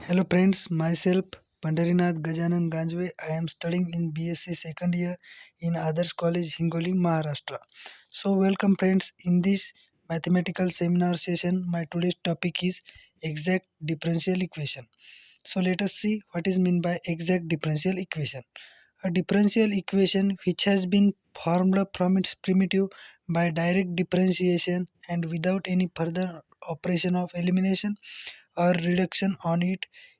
Hello friends, myself Pandarinath Gajanan Ganjwe. I am studying in BSc second year in Adarsh College, Hingoli, Maharashtra. So welcome friends in this mathematical seminar session. My today's topic is exact differential equation. So let us see what is meant by exact differential equation. A differential equation which has been formed up from its primitive by direct differentiation and without any further operation of elimination or reduction on it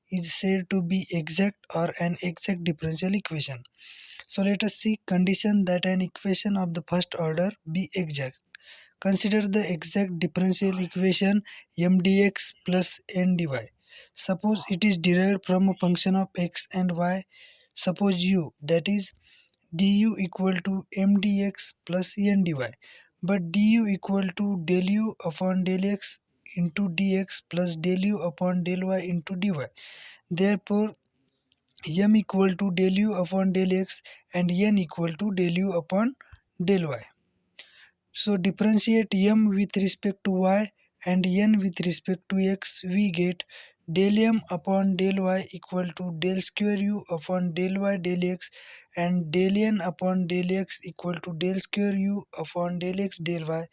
is said to be exact or an exact differential equation. So let us see condition that an equation of the first order be exact. Consider the exact differential equation m dx plus n dy. Suppose it is derived from a function of x and y. Suppose u, that is du equal to m dx plus n dy, but du equal to del u upon del x into dx plus del u upon del y into dy. Therefore, m equal to del u upon del x and n equal to del u upon del y. So differentiate m with respect to y and n with respect to x, we get del m upon del y equal to del square u upon del y del x and del n upon del x equal to del square u upon del x del y.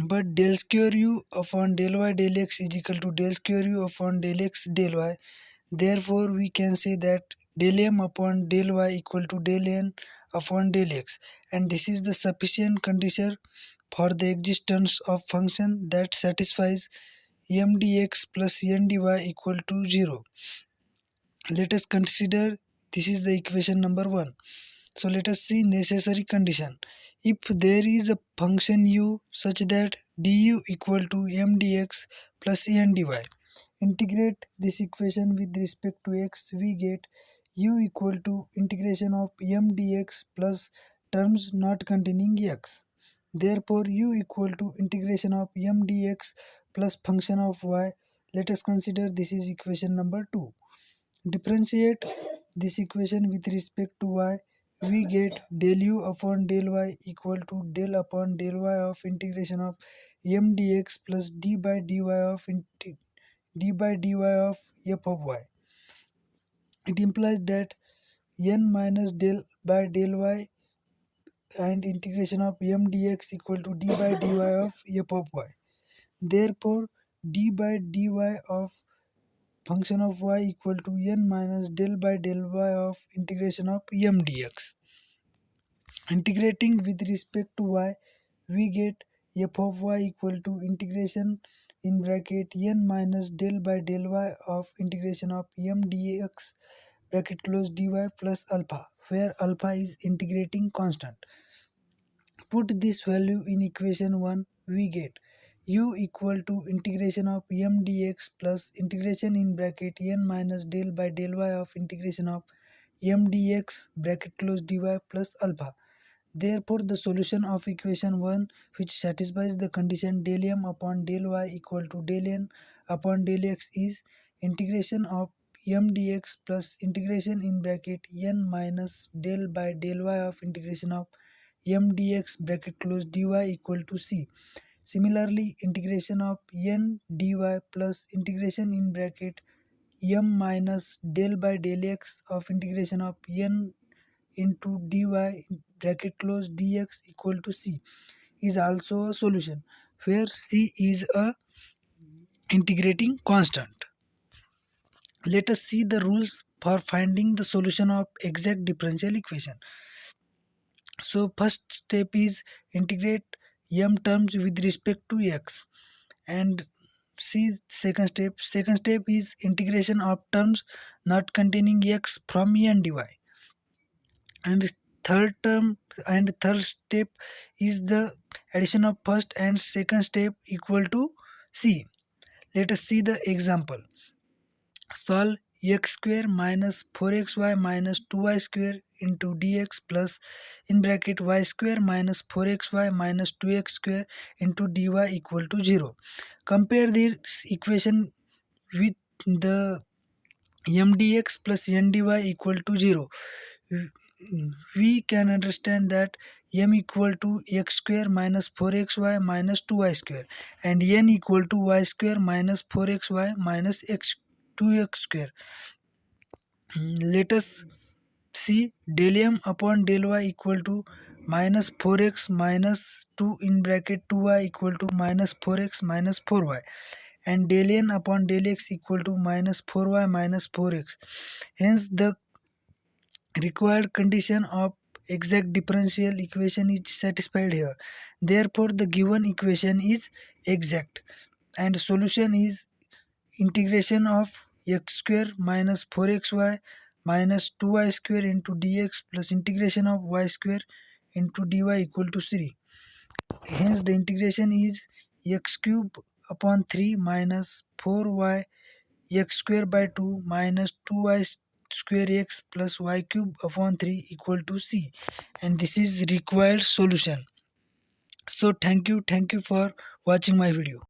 But del square u upon del y del x is equal to del square u upon del x del y. Therefore, we can say that del m upon del y equal to del n upon del x, and this is the sufficient condition for the existence of function that satisfies m dx plus n dy equal to 0. Let us consider this is the equation number 1. So let us see necessary condition. If there is a function u such that du equal to m dx plus n dy, integrate this equation with respect to x, we get u equal to integration of m dx plus terms not containing x. Therefore, u equal to integration of m dx plus function of y. Let us consider this is equation number 2. Differentiate this equation with respect to y, we get del u upon del y equal to del upon del y of integration of m dx plus d by dy of f of y. It implies that n minus del by del y and integration of m dx equal to d by dy of f of y. Therefore, d by dy of function of y equal to n minus del by del y of integration of m dx. Integrating with respect to y, we get f of y equal to integration in bracket n minus del by del y of integration of m dx bracket close dy plus alpha, where alpha is integrating constant. Put this value in equation 1, we get u equal to integration of m dx plus integration in bracket n minus del by del y of integration of m dx bracket close dy plus alpha. Therefore, the solution of equation 1 which satisfies the condition del m upon del y equal to del n upon del x is integration of m dx plus integration in bracket n minus del by del y of integration of m dx bracket close dy equal to c. Similarly, integration of n dy plus integration in bracket m minus del by del x of integration of n into dy bracket close dx equal to c is also a solution, where c is a integrating constant. Let us see the rules for finding the solution of exact differential equation. So first step is integrate m terms with respect to x, and see second step. Second step is integration of terms not containing x from n dy, and third step is the addition of first and second step equal to c. Let us see the example. Solve x square minus 4xy minus 2y square into dx plus in bracket y square minus 4xy minus 2x square into dy equal to 0. Compare this equation with the m dx plus n dy equal to 0. We can understand that m equal to x square minus 4xy minus 2y square and n equal to y square minus 4xy minus x 2x square. Let us see del m upon del y equal to minus 4x minus 2 in bracket 2y equal to minus 4x minus 4y, and del n upon del x equal to minus 4y minus 4x. Hence the required condition of exact differential equation is satisfied here. Therefore the given equation is exact, and solution is integration of x square minus 4xy minus 2y square into dx plus integration of y square into dy equal to 3. Hence the integration is x cube upon 3 minus 4y x square by 2 minus 2y square x plus y cube upon 3 equal to c, and this is required solution. So thank you for watching my video.